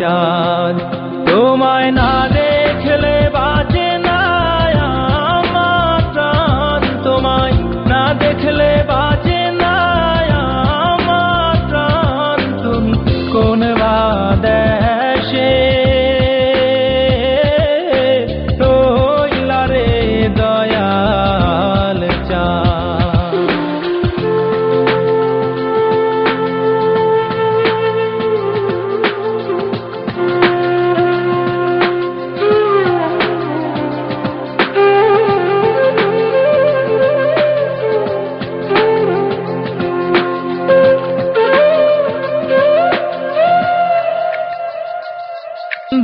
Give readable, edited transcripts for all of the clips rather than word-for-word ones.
চাঁদ তোমায় না দেখলে বাঁচে না আমার প্রাণ তোমায় না দেখলে বাঁচে না আমার প্রাণ তুমি কোন বা দেশে রইলা রে দয়াল চাঁদ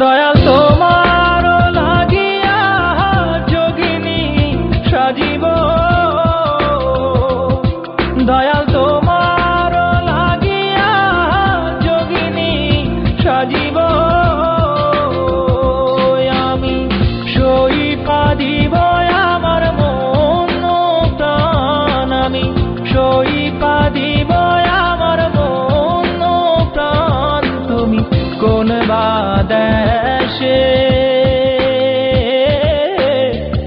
দয়াল তোমার লাগিয়া যোগিনী সাজিব দয়াল তোমার লাগিয়া যোগিনী সাজিব আমি সইপা দিব আমার মন প্রাণ আমি সইপা দিব আমার মন প্রাণ তুমি কোন বা দেশে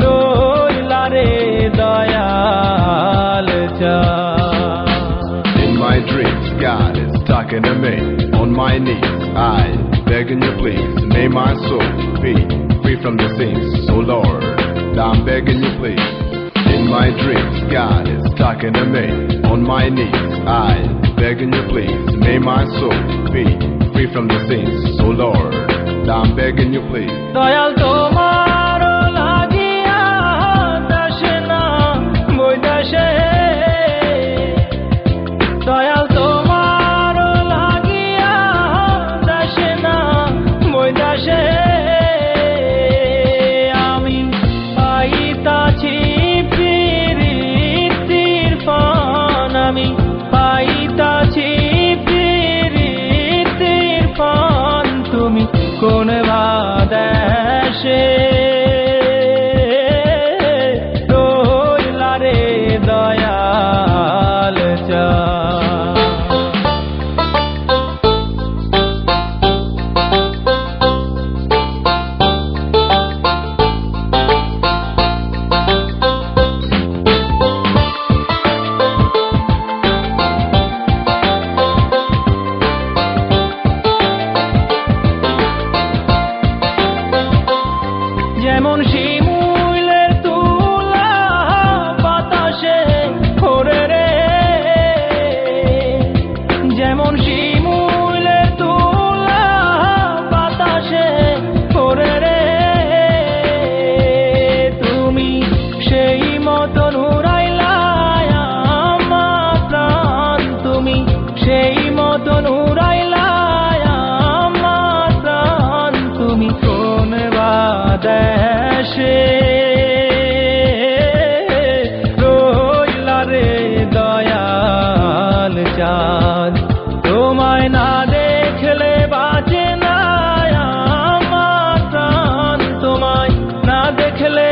রইলা রে দয়াল চাঁদ In my dreams, God is talking to me. On my knees, I begging you please, may my soul be free from the sins. So Lord, I'm begging you please. In my dreams, God is talking to me. On my knees, I begging you please, may my soul be free from the sins. So Lord, I'm begging you please. Dayal তোমার লাগিয়া দাসে না বৈদাসে দয়াল তোমার লাগিয়া দাসে না বৈদাসে আমি পাইতাছি প্রীতির পান আমি পাইতাছি প্রীতির পান তুমি কোন বা দেশে রইলা রে দয়াল চাঁদ যেমন শিমুলের তুলা বাতাসে ওরে রে যেমন শিমুলের তুলা বাতাসে ওরে রে তুমি সেই মতন উড়াইলা আমার প্রাণ তুমি সেই মতন উড়াইলা আমার প্রাণ তুমি কোন বা দেশে রইলা রে দয়াল চাঁদ তোমায় না দেখলে বাঁচে না আমার প্রাণ তোমায় না দেখলে